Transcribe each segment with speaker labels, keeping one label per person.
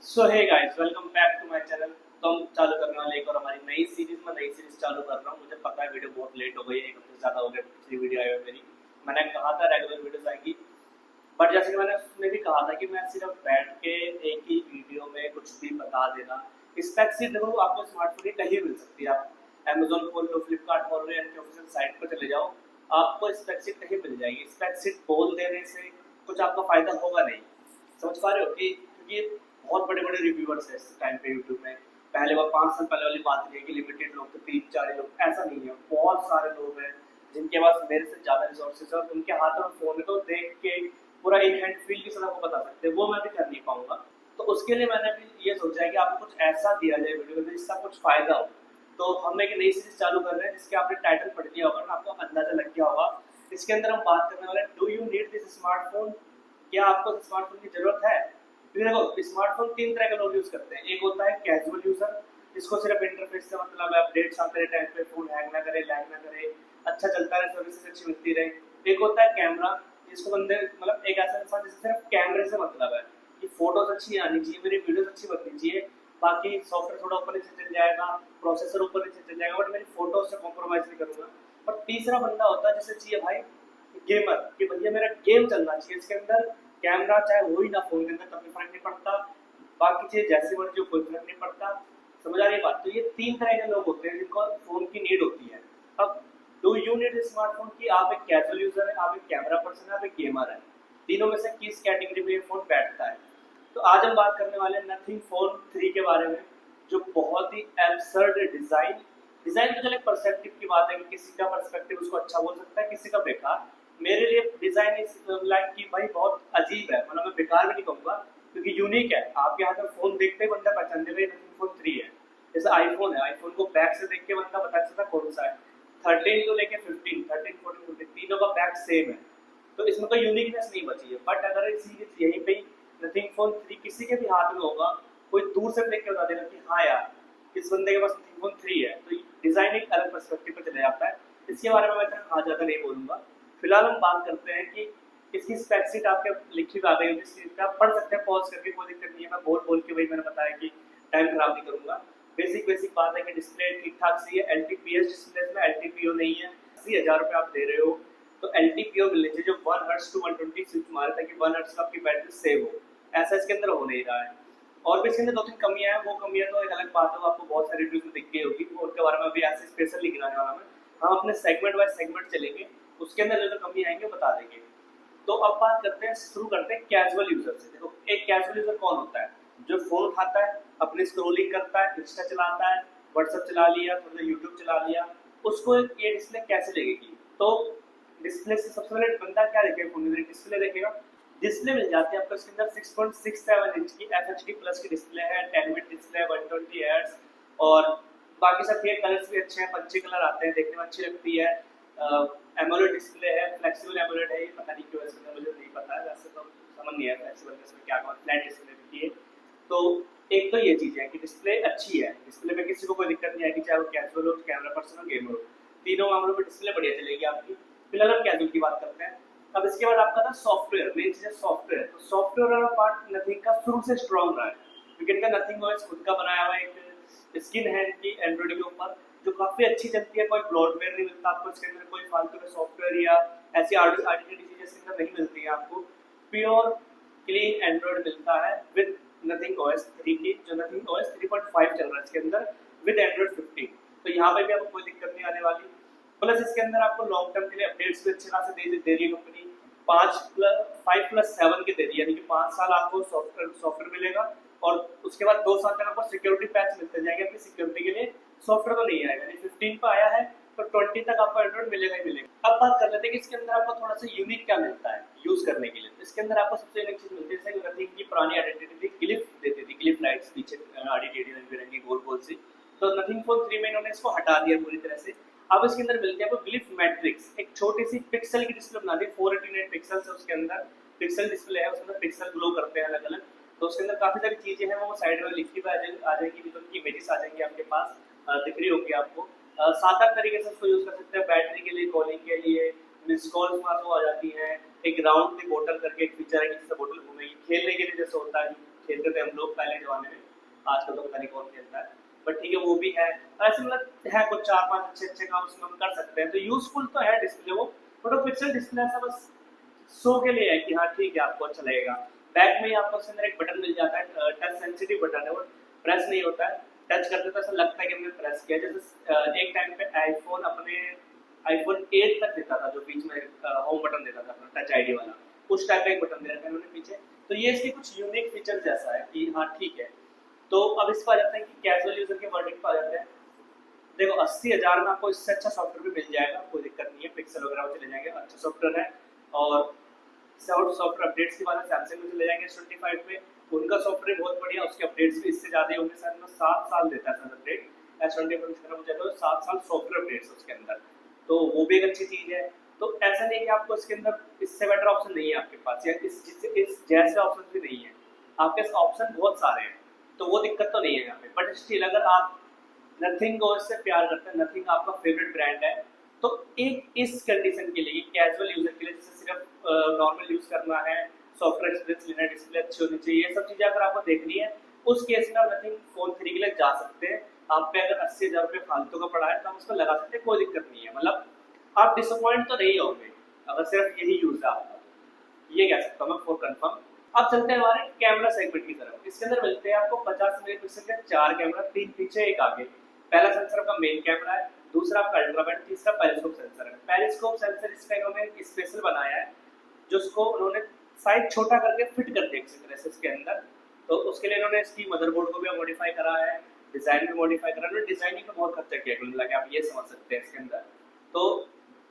Speaker 1: So hey guys, welcome back to my channel. तो हम चालू करने वाले एक और हमारी नई सीरीज चालू कर रहा हूँ। मुझे पता है वीडियो बहुत लेट हो गई है, एक हफ्ते से ज़्यादा हो गया पिछली वीडियो आई हुई मेरी। मैंने कहा था रेगुलर वीडियोस आएगी, बट जैसे कि मैंने उसमें भी कहा था कि मैं सिर्फ बैठ के एक ही वीडियो में कुछ भी बता देना। स्पेक्स देखो, आपको स्मार्टफोन की कहीं मिल सकती है। आप अमेजोन खोल लो, फ्लिपकार्ट खोल लो, इनकी ऑफिशियल साइट पर चले जाओ, आपको स्पेक्स कहीं मिल जाएगी। स्पेक्स बोल देने से कुछ आपका फायदा होगा नहीं। समझ पा रहे हो कि क्योंकि बहुत बड़े बड़े रिव्यूअर्स हैं इस टाइम पे यूट्यूब में। पहले वो 5 साल पहले वाली बात नहीं है कि लिमिटेड लोग थे, 3-4 लोग, ऐसा नहीं है। बहुत सारे लोग हैं जिनके पास मेरे से ज़्यादा रिसोर्सेज है और उनके हाथ में फ़ोन है, तो देख के पूरा एक हैंड फील की तरह को बता सकते हैं। वो मैं भी कर नहीं पाऊंगा। तो उसके लिए मैंने भी ये सोचा है कि आपको कुछ ऐसा दिया जाए वीडियो में जिसका कुछ फायदा हो। तो हम एक नई सीरीज चालू कर रहे हैं जिसके आपने टाइटल पढ़ लिया होगा ना, आपको अंदाजा लग गया होगा। इसके अंदर हम बात करने वाले हैं, do you need this smartphone? क्या आपको स्मार्टफोन की जरूरत है? क्योंकि देखो, स्मार्टफोन 3 तरह के लोग यूज करते हैं। एक होता है कैजुअल यूजर, जिसको सिर्फ इंटरफेस से मतलब है, अपडेट्स आते रहे टाइम पे, फोन हैंग ना करे, लैग ना करे, अच्छा चलता रहे, सर्विसेज अच्छी मिलती रहे। एक होता है कैमरा, जिसको बंदे मतलब एक ऐसा इंसान जिससे सिर्फ कैमरे से मतलब है कि फोटोज अच्छी आनी चाहिए, मेरी वीडियोस अच्छी बननी चाहिए, बाकी सॉफ्टवेयर थोड़ा ऊपर नीचे चल जाएगा, प्रोसेसर ऊपर नीचे चल जाएगा, बट मेरी फोटोज से कॉम्प्रोमाइज नहीं करूंगा। और तीसरा बंदा होता है जिसे चाहिए भाई गेमर, कि भैया मेरा गेम चलना चाहिए इसके अंदर। कैमरा चाहे हो ही ना फोन के अंदर, तब भी फर्क नहीं पड़ता, बाकी चीजें जैसी मर्जी हो, कोई फर्क नहीं पड़ता। समझ आ रही है बात? तो ये 3 तरह के लोग होते हैं जिनको फोन की नीड होती है। अब डू यू नीड स्मार्टफोन की? आप एक कैजुअल यूजर है, आप एक कैमरा पर्सन है, आप एक गेमर है। तीनों में से किस कैटेगरी में ये फोन बैठता है? तो आज हम बात करने वाले हैं नथिंग फोन 3 के बारे में, जो बहुत ही एब्सर्ड डिजाइन। डिजाइन तो चले परसेप्टिव की बात है कि किसी का पर्सपेक्टिव उसको अच्छा बोल सकता है, किसी का बेकार। मेरे लिए डिजाइन इस लाइक की भाई बहुत अजीब है, मतलब मैं बेकार भी नहीं कहूंगा क्योंकि यूनिक है। आपके हाथ में फोन देखते ही बंदा पहचान देगा ये नथिंग फोन 3 है। जैसे आईफोन है, आईफोन को बैक से देख के बंदा बता सकता कौन सा है। 13 तो लेके 15, 13, 14, 15 तीनों का बैक सेम है, तो इसमें कोई यूनिकनेस नहीं बची है। बट अगर इसी यहीं पे नथिंग फोन 3 किसी के भी हाथ में होगा, कोई दूर से देख के बता देगा कि हाँ यार इस बंदे के पास नथिंग फोन 3 है, तो डिजाइन एक अलग पर्सपेक्टिव पर चले जाता है। इसके बारे में मैं इतना ज़्यादा नहीं बोलूंगा। फिलहाल हम बात करते हैं कि इसकी स्पेक शीट आपके लिखी हुई आ गई होगी, आप पढ़ सकते हैं पॉज करके, कोई दिक्कत नहीं है। मैं बोल बोल के वही मैंने बताया कि टाइम खराब नहीं करूंगा। बेसिक बात है कि डिस्प्ले ठीक ठाक सी है, LTPS डिस्प्ले में LTPO नहीं है। 80,000 रुपये आप दे रहे हो तो LTPO मिलनी चाहिए जो 1 हर्ट्ज टू 120 स्विच मारे, ताकि 1 हर्ट्ज का आपकी बैटरी सेव हो। ऐसा इसके अंदर हो नहीं रहा है। और भी इसके अंदर 2-3 कमियां हैं, वो कमियां तो एक अलग बात है, वो आपको बहुत सारी रिव्यूज में दिख गई होगी, वो उनके बारे में अभी ऐसे स्पेशल लिखने वाला मैं। हम अपने सेगमेंट बाय सेगमेंट चलेंगे, उसके अंदर जो कमी आएंगे बता देंगे। तो अब बात करते हैं, शुरू करते हैं कैजुअल यूजर से। देखो, एक कैजुअल यूजर कौन होता है? जो फोन उठाता है, अपनी स्क्रोलिंग करता है, इंस्टा चलाता है, व्हाट्सएप चला लिया, थोड़ा यूट्यूब चला लिया, उसको ये डिस्प्ले कैसे लगेगी? तो डिस्प्ले से सबसे पहले बंदा क्या देखेगा? फोन में डिस्प्ले देखेगा। डिस्प्ले मिल जाती है आपको इसके अंदर 6.67 इंच की FHD प्लस की डिस्प्ले है, 10 बिट डिस्प्ले है, 120 हर्ट्ज। और बाकी सब के कलर्स भी अच्छे हैं, पंछी कलर आते हैं, देखने में अच्छी लगती है। एमोलेड डिस्प्ले है, फ्लेक्सिबल एमोलेड है, ये पता नहीं क्यों ऐसा मुझे नहीं पता है, वैसे तो समझ नहीं आया फ्लेक्सिबल डिस्प्ले क्या होगा, फ्लैट डिस्प्ले भी है। तो एक तो ये चीज है कि डिस्प्ले अच्छी है, डिस्प्ले में किसी को कोई दिक्कत नहीं आएगी, चाहे वो कैजुअल हो, कैमरा पर्सन हो, गेमर हो, तीनों मामलों में डिस्प्ले बढ़िया चलेगी आपकी। फिलहाल हम कैजुअल की बात करते हैं। अब इसके बाद आपका था सॉफ्टवेयर, मेन चीज है सॉफ्टवेयर। तो सॉफ्टवेयर वाला पार्ट नथिंग का शुरू से स्ट्रॉन्ग रहा है, क्योंकि इनका नथिंग ओएस खुद का बनाया हुआ एक स्किन है इनकी एंड्रॉइड के ऊपर, जो काफी अच्छी चलती है। कोई ब्लॉटवेयर नहीं मिलता आपको इसके अंदर, कोई फालतू का सॉफ्टवेयर या ऐसी आर्टिफिशियल चीजें इसके अंदर नहीं मिलती है आपको। प्योर क्लीन एंड्रॉइड मिलता है विद नथिंग ओएस 3 की, जो नथिंग ओएस 3.5 चल रहा है इसके अंदर विद एंड्रॉइड 15। तो यहाँ पे भी आपको कोई दिक्कत नहीं आने वाली। प्लस इसके अंदर आपको लॉन्ग टर्म के लिए अपडेट्स भी अच्छे खासे दे रही है कंपनी। 5+7 के दे रही है, यानी कि 5 साल आपको सॉफ्टवेयर मिलेगा, और उसके बाद 2 साल तक आपको सिक्योरिटी पैच मिलते जाएंगे अपनी सिक्योरिटी के लिए। सॉफ्टवेयर तो नहीं आएगा, 15 पे आया है तो 20 तक आपको एंड्रॉइड मिलेगा ही मिलेगा। अब बात कर लेते हैं कि इसके अंदर आपको थोड़ा सा यूनिक क्या मिलता है यूज करने के लिए। इसके अंदर आपको सबसे यूनिक चीज मिलती है, जैसे नथिंग की पुरानी आइडेंटिटी थी, ग्लिफ देती थी, ग्लिफ लाइट्स पीछे आड़ी टेढ़ी रंग बिरंगी गोल गोल सी। तो नथिंग फोन 3 में इन्होंने इसको हटा दिया पूरी तरह से। अब इसके अंदर मिलती है आपको ग्लिफ मैट्रिक्स, एक छोटी सी पिक्सल की डिस्प्ले बना दी, 489 पिक्सल्स है उसके अंदर, पिक्सल डिस्प्ले है, उसके अंदर पिक्सल ग्लो करते हैं अलग अलग। तो उसके अंदर काफी सारी चीजें हैं, वो साइड में लिखी हुई आ जाएगी, तो उनकी इमेजेस आ जाएंगी आपके पास, दिख रही होगी आपको। 7-8 तरीके से उसको यूज कर सकते हैं, बैटरी के लिए, कॉलिंग के लिए, मिस कॉल्स वहाँ आ जाती हैं। एक राउंड दी बोतल करके एक फीचर है कि जैसे बोतल घूमेगी, खेलने के लिए जैसे होता है खेलते थे हम लोग पहले जमाने में, आजकल तो पता नहीं कौन खेलता है, बट ठीक है वो भी है। और ऐसे मतलब है कुछ 4-5 अच्छे काम उसमें हम कर सकते हैं, तो यूजफुल तो है डिस्प्ले वो, बट वो पिक्सल डिस्प्ले ऐसा बस शो के लिए है कि हाँ ठीक है आपको अच्छा लगेगा। बैक में ही आपको उसके अंदर एक बटन मिल जाता है, टच सेंसिटिव बटन है वो, प्रेस नहीं होता है, टच करते तो ऐसा लगता है कि हमने प्रेस किया। जैसे एक टाइम पे आईफोन अपने आईफोन 8 तक देता था, जो बीच में होम बटन देता था अपना टच आईडी वाला, उस टाइप का एक बटन दे रखा है उन्होंने पीछे। तो ये इसके कुछ यूनिक फीचर जैसा है कि हाँ ठीक है। तो अब इस पर आ जाते हैं कि कैजुअल यूजर के वर्डिंग पर आ जाते हैं। देखो 80,000 में आपको इससे अच्छा सॉफ्टवेयर भी मिल जाएगा, कोई दिक्कत नहीं है, पिक्सल वगैरह में चले जाएंगे, अच्छा सॉफ्टवेयर है। और सॉफ्टवेयर अपडेट्स की बात है, सैमसंग में चले जाएंगे S25 में, उनका सॉफ्टवेयर बहुत बढ़िया, उसके अपडेट्स भी इससे ज़्यादा ही होंगे, शायद में 7 साल देता है सर अपडेट। S25 की तरफ मुझे तो 7 साल सॉफ्टवेयर अपडेट्स उसके अंदर, तो वो भी एक अच्छी चीज़ है। तो ऐसा नहीं कि आपको इसके अंदर इससे बेटर ऑप्शन नहीं है आपके पास, या इस जैसे ऑप्शन भी नहीं है आपके पास, ऑप्शन बहुत सारे हैं, तो वो दिक्कत तो नहीं है यहाँ पे। बट स्टिल अगर आप नथिंग को इससे प्यार करते हैं, नथिंग आपका फेवरेट ब्रांड है, तो एक इस कंडीशन के लिए कैजुअल यूजर के लिए, जिसे सिर्फ नॉर्मल यूज करना है, सॉफ्टवेयर एक्सपीरियंस लेना है, डिस्प्ले अच्छी होनी चाहिए, ये सब चीजें अगर आपको देखनी है, उस केस में आप नथिंग फोन 3 के लिए जा सकते हैं। आप पे अगर 80,000 रुपये फालतू का पड़ा है तो आप उसको लगा सकते हैं, कोई दिक्कत नहीं है। मतलब आप डिसअपॉइंट तो नहीं होंगे अगर सिर्फ यही यूज है आपका, ये कह सकता हूँ मैं फॉर कंफर्म। अब चलते हैं हमारे कैमरा सेगमेंट की तरफ। इसके अंदर मिलते हैं आपको 50 मेगापिक्सल के 4 कैमरा, 3 पीछे 1 आगे। पहला सेंसर आपका मेन कैमरा है, दूसरा आपका अल्ट्रा वाइड, तीसरा पेरिस्कोप सेंसर है। पेरिस्कोप सेंसर इसका इन्होंने स्पेशल बनाया है, जो उसको उन्होंने साइज छोटा करके फिट कर दिया किसी तरह से इसके अंदर। तो उसके लिए इन्होंने इसकी मदरबोर्ड को भी मॉडिफाई करा है, डिजाइन भी मॉडिफाई करा है, डिजाइनिंग में बहुत खर्चा किया कुल मिला के, आप ये समझ सकते हैं इसके अंदर। तो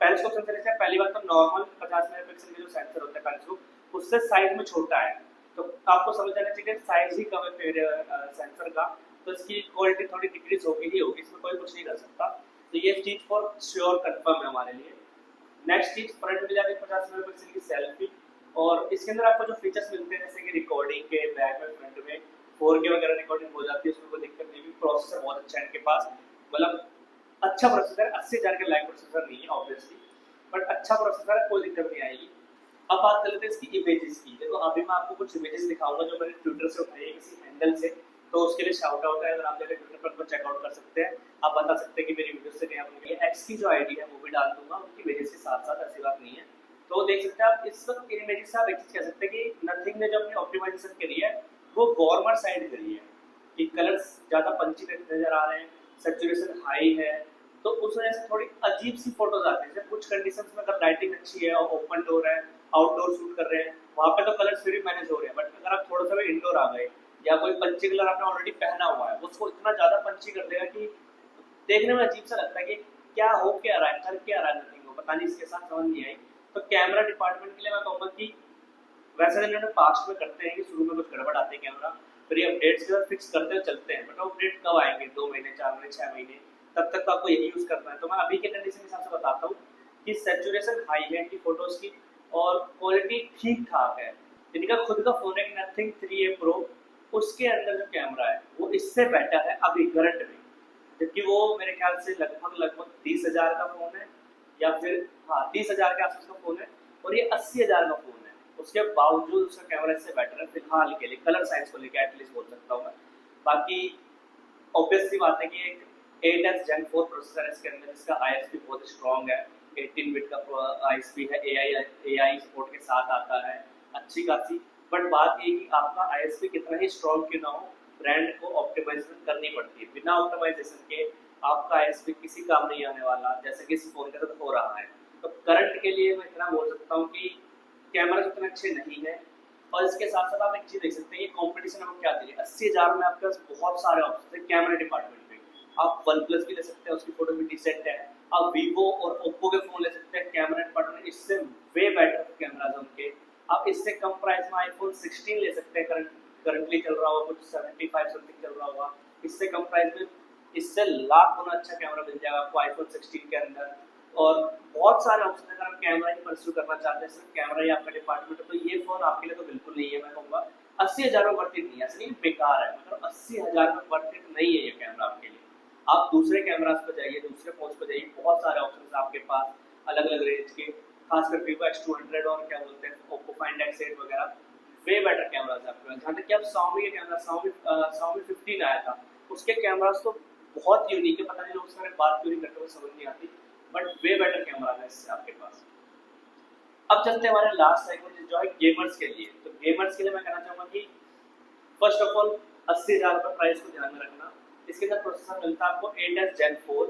Speaker 1: पेरिस्कोप सेंसर इसका पहली बात तो नॉर्मल 50 मेगापिक्सल के जो सेंसर होता है पेरिस्कोप, उससे साइज में छोटा है, तो आपको समझ आना चाहिए साइज ही कम है सेंसर का, तो इसकी क्वालिटी थोड़ी डिक्रीज होगी ही होगी, इसमें कोई कुछ नहीं कर सकता। तो ये चीज फॉर श्योर कंफर्म है हमारे लिए। नेक्स्ट चीज फ्रंट में जाके 50 मेगापिक्सल की सेल्फी, और इसके अंदर आपको जो फीचर्स मिलते हैं जैसे कि रिकॉर्डिंग के, बैक में फ्रंट में 4K वगैरह रिकॉर्डिंग हो जाती है, उसमें कोई दिक्कत नहीं। प्रोसेसर बहुत अच्छा है इनके पास, मतलब अच्छा प्रोसेसर, 80,000 के लाइक प्रोसेसर नहीं है ऑब्वियसली, बट अच्छा प्रोसेसर है, कोई दिक्कत नहीं आएगी। अब बात कर लेते हैं इसकी इमेजेस की। देखो अभी मैं आपको कुछ इमेजेस दिखाऊंगा जो मैंने ट्विटर से उठाई है किसी हैंडल से, तो उसके लिए शाउट आउट है, अगर आप जाकर ट्विटर पर उनको चेकआउट कर सकते हैं। आप बता सकते हैं कि मेरी वीडियो से क्या बनी है। एक्स की जो आईडी है वो भी डाल दूंगा उनकी इमेजेस के साथ साथ, ऐसी बात नहीं है। तो देख सकते हैं आप इस वक्त इन इमेजेस से आप एक चीज कह सकते हैं कि नथिंग ने जो अपनी ऑप्टिमाइजेशन करी है वो वार्मर साइड करी है, कि कलर्स ज्यादा पंची नजर आ रहे हैं, सैचुरेशन हाई है, तो उस वजह से थोड़ी अजीब सी फोटोज आती है। कुछ कंडीशंस में अगर लाइटिंग अच्छी है और ओपन डोर है, आउटडोर शूट कर रहे हैं, वहाँ पे तो कलर्स फिर भी मैनेज हो रहे हैं, बट अगर आप थोड़ा सा भी इंडोर आ गए या कोई पंची कलर आपने ऑलरेडी पहना हुआ है, उसको इतना ज्यादा पंची कर देगा कि देखने में अजीब सा लगता है कि क्या हो क्या रहा है, चल क्या रहा है नथिंग को, पता नहीं, इसके साथ समझ नहीं आई। तो कैमरा डिपार्टमेंट के लिए मैं कहूँगा कि वैसे तो इन्होंने पास्ट में करते हैं कि शुरू में कुछ गड़बड़ आते हैं कैमरा, फिर ये अपडेट्स के साथ फिक्स करते हैं चलते हैं, बट अपडेट कब आएंगे, 2 महीने, 4 महीने, 6 महीने, तब तक तो आपको यही यूज करना है। तो मैं अभी के कंडीशन के हिसाब से बताता हूँ कि सैचुरेशन हाई है इनकी फोटोज की, और क्वालिटी ठीक ठाक है। इनका खुद का फोन है नथिंग 3A Pro, उसके अंदर जो कैमरा है वो इससे बेटर है अभी करंट में, जबकि वो मेरे ख्याल से लगभग 30,000 का फोन है, या फिर हाँ 30,000 के आसपास का फोन है, और ये 80,000 का फोन है। उसके बावजूद उसका कैमरा इससे बेटर है फिलहाल के लिए, कलर साइंस को लेकर एटलीस्ट बोल सकता हूँ मैं। बाकी ऑब्वियसली बात है कि एक 8S Gen 4 प्रोसेसर है इसके अंदर, जिसका ISP बहुत स्ट्रॉन्ग है, 18 बिट का ISP है, AI सपोर्ट के साथ आता है, अच्छी खासी। बट बात ये कि आपका ISP कितना ही स्ट्रॉन्ग क्यों ना हो, ब्रांड को ऑप्टिमाइजेशन करनी पड़ती है, बिना ऑप्टिमाइजेशन के आपका ISP किसी काम नहीं आने वाला, जैसे कि इस फोन के साथ हो रहा है। तो करंट के लिए मैं इतना बोल सकता हूँ कि कैमरा उतने अच्छे नहीं है। और इसके साथ साथ आप एक चीज देख सकते हैं, ये कॉम्पिटिशन आपको क्या दे रही है। 80,000 में आपके पास बहुत सारे ऑप्शन है कैमरा डिपार्टमेंट में, आप वन प्लस भी ले सकते हैं, उसकी फोटो भी डिसेंट है। आप वीवो और ओप्पो के फोन ले सकते हैं, कैमरा डिपार्टमेंट इससे वे बेटर कैमराज उनके। आप इससे कम प्राइस में आईफोन 16 ले सकते हैं, करंटली चल रहा होगा कुछ 75 समथिंग चल रहा होगा, इससे कम प्राइस में इससे लाख गुना अच्छा कैमरा मिल जाएगा आपको आईफोन 16 के अंदर। और बहुत सारे ऑप्शन है, अगर आप कैमरा ही परस्यू करना चाहते हैं, सिर्फ कैमरा ही आपका डिपार्टमेंट है, तो ये फोन आपके लिए तो बिल्कुल नहीं है। मैं कहूँगा 80,000 में वर्थ इट नहीं है, असली बेकार है, मतलब 80,000 में वर्थ इट नहीं है ये कैमरा आपके लिए। आप दूसरे कैमरास पर जाइए, दूसरे फोन पर जाइए, बहुत सारे ऑप्शन आपके पास अलग अलग रेंज के, खासकर Vivo X200 और क्या बोलते हैं Oppo Find X8 वगैरह, वे बेटर कैमराज है आपके पास। जहाँ तक कि आप Xiaomi के कैमरा Xiaomi 15 आया था, उसके कैमराज तो बहुत यूनिक है, पता नहीं लोग उसके बारे में बात क्यों नहीं करते, वो समझ नहीं आती, बट वे बेटर कैमरा है इससे आपके पास। अब चलते हैं हमारे लास्ट सेगमेंट जो है गेमर्स के लिए। तो गेमर्स के लिए मैं कहना चाहूँगा कि फर्स्ट ऑफ ऑल 80,000 रुपये प्राइस को ध्यान में रखना। इसके अंदर प्रोसेसर मिलता है आपको 8S Gen 4,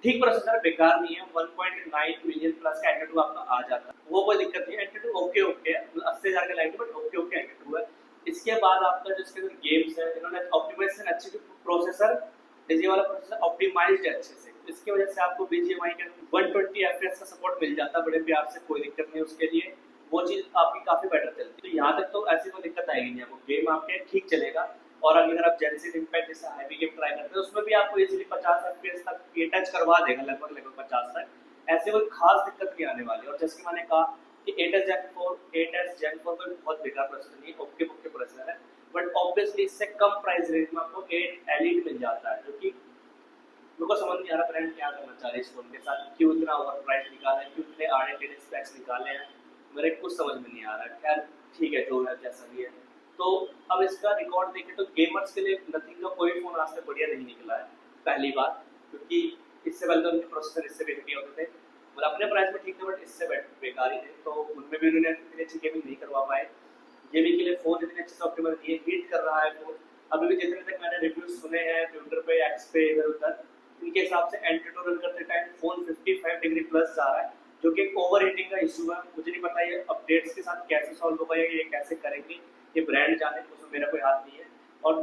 Speaker 1: ठीक प्रोसेसर, बेकार नहीं है। 1.9 मिलियन प्लस का Antutu आपका आ जाता है, वो कोई दिक्कत नहीं है। Antutu ओके है, 80,000 का लाइट, बट ओके Antutu है। इसके बाद आपका जो इसके अंदर गेम्स है, इन्होंने ऑप्टिमाइजेशन अच्छी, प्रोसेसर ये वाला प्रोसेसर ऑप्टिमाइज्ड है अच्छे से, इसकी वजह से आपको BGMI के 120 FPS का सपोर्ट मिल जाता है बड़े प्यार से, कोई दिक्कत नहीं उसके लिए, वो चीज़ आपकी काफ़ी बेटर चलती है। तो यहाँ तक तो ऐसी कोई दिक्कत आएगी नहीं आपको, गेम आपके ठीक चलेगा। और अगर आप जेंसिन इम्पैक्ट जैसे हैवी गेम ट्राई करते हैं, उसमें भी आपको इजीली 50 FPS तक ये टच करवा देगा, लगभग 50 तक, ऐसे कोई खास दिक्कत नहीं आने वाली। और जैसे कि मैंने कहा कि 8S Gen 4 कोई बहुत बेकार प्रोसेसर नहीं है, ओके प्रोसेसर है, बट ऑब्वियसली इससे कम प्राइस रेंज में आपको 8 Elite मिल जाता है, जो कि मेरे को समझ नहीं आ रहा ब्रांड क्या करना चाह रही है इस फोन के साथ, क्यों इतना ओवर प्राइस निकाला है, क्यों इतने आड़े टेढ़े स्पेक्स निकाले हैं, मेरे कुछ समझ में नहीं आ रहा है। खैर ठीक है, जो है जैसा भी है। तो अब इसका रिकॉर्ड देखें तो गेमर्स के लिए नथिंग का कोई फोन आज तक बढ़िया नहीं निकला है, पहली बात, क्योंकि इससे पहले तो उनके प्रोसेसर इससे भी घटिया होते थे, मतलब अपने प्राइस में ठीक थे, बट इससे बेकार ही थे, तो उनमें भी उन्होंने इतनी अच्छी गेमिंग नहीं करवा पाए। गेमिंग के लिए फोन इतने अच्छे सॉफ्टवेयर दिए, हीट कर रहा है फोन। अभी भी जितने तक मैंने रिव्यूज सुने हैं ट्विटर पे, एक्स पे, इधर उधर, इनके हिसाब से Antutu रन करते टाइम फोन 55 डिग्री प्लस जा रहा है, जो कि ओवर हीटिंग का इशू है। मुझे नहीं पता ये अपडेट्स के साथ कैसे सॉल्व होगा या ये कैसे करेंगे, ये ब्रांड जाने, उसमें मेरा कोई हाथ नहीं है। और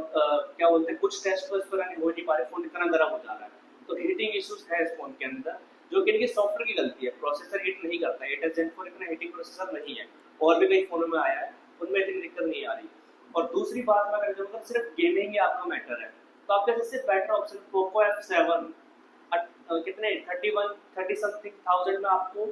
Speaker 1: क्या बोलते हैं, कुछ टेस्ट तो इस पर हो नहीं पा रहे, फोन इतना गर्म हो जा रहा है, तो हीटिंग इशूज है इस फोन के अंदर, जो कि इनके सॉफ्टवेयर की गलती है। प्रोसेसर हीट नहीं करता है, 8S Gen 4 इतना हीटिंग प्रोसेसर नहीं है, और भी कई फोनों में आया है, उनमें इतनी दिक्कत नहीं आ रही। और दूसरी बात मैं कहना चाहूँगा, सिर्फ गेमिंग ही आपका मैटर है, तो आपके जैसे बेटर ऑप्शन पोको F7 कितने 30 समथिंग थाउजेंड में आपको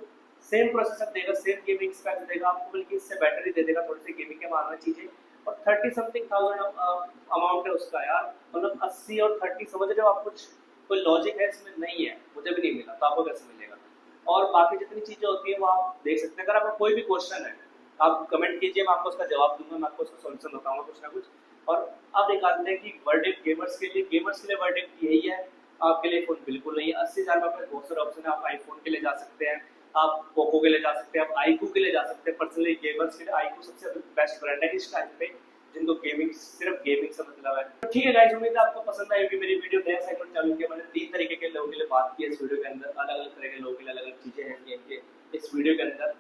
Speaker 1: सेम प्रोसेसर देगा, सेम गेमिंग स्पेक्स देगा आपको, बल्कि इससे बेटर ही दे देगा, थोड़ी सी गेमिंग के मामले में चीजें। और 30 समथिंग थाउजेंड अमाउंट है उसका यार, मतलब 80 और 30, समझ रहे हो आप, कुछ कोई लॉजिक है इसमें नहीं है, मुझे भी नहीं मिला, तो आपको कैसे मिलेगा। और बाकी जितनी चीजें होती है वो आप देख सकते हैं। अगर आपका कोई भी क्वेश्चन है आप कमेंट कीजिए, मैं आपको उसका जवाब दूंगा, मैं आपको उसका सॉल्यूशन बताऊंगा कुछ ना कुछ। और आप निकालते हैं कि वर्डिक्ट गेमर्स के लिए वर्डिक्ट यही है, आपके लिए फोन बिल्कुल नहीं है। 80,000 में बहुत सारे ऑप्शन है, आप आईफोन के लिए जा सकते हैं, आप पोको के लिए जा सकते हैं, आप आईकू के लिए जा सकते हैं। पर्सनली गेमर्स के लिए आईकू सबसे बेस्ट ब्रांड है इस टाइम पे, जिनको गेमिंग, सिर्फ गेमिंग से मतलब है। तो ठीक है गाइस, उम्मीद है आपको पसंद आई होगी मेरी वीडियो। नया सेगमेंट चालू किया मैंने, 3 तरीके के लोगों के लिए बात की इस वीडियो के अंदर, अलग अलग तरह के लोगों के लिए अलग अलग चीजें हैं गेम के इस वीडियो के अंदर।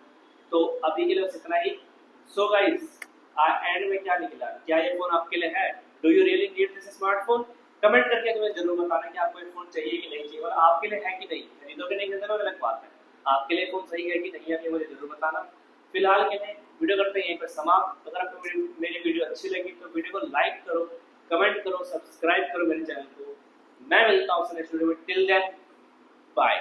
Speaker 1: तो अभी के लिए बस इतना ही। सो गाइस, एंड में क्या निकला, क्या ये फोन आपके लिए है? Do you really need this smartphone? Comment करके तुम्हें जरूर बताना कि आपको ये फोन चाहिए कि नहीं चाहिए, और आपके लिए है कि नहीं। खरीदोगे नहीं खरीदोगे वो अलग बात है, आपके लिए फोन सही है कि नहीं है, ये मुझे जरूर बताना। फिलहाल के लिए वीडियो करते हैं यहीं पर समाप्त। अगर आपको मेरी वीडियो अच्छी लगी तो वीडियो को लाइक करो, कमेंट करो, सब्सक्राइब करो मेरे चैनल को। मैं मिलता हूँ नेक्स्ट वीडियो में, टिल देन बाय।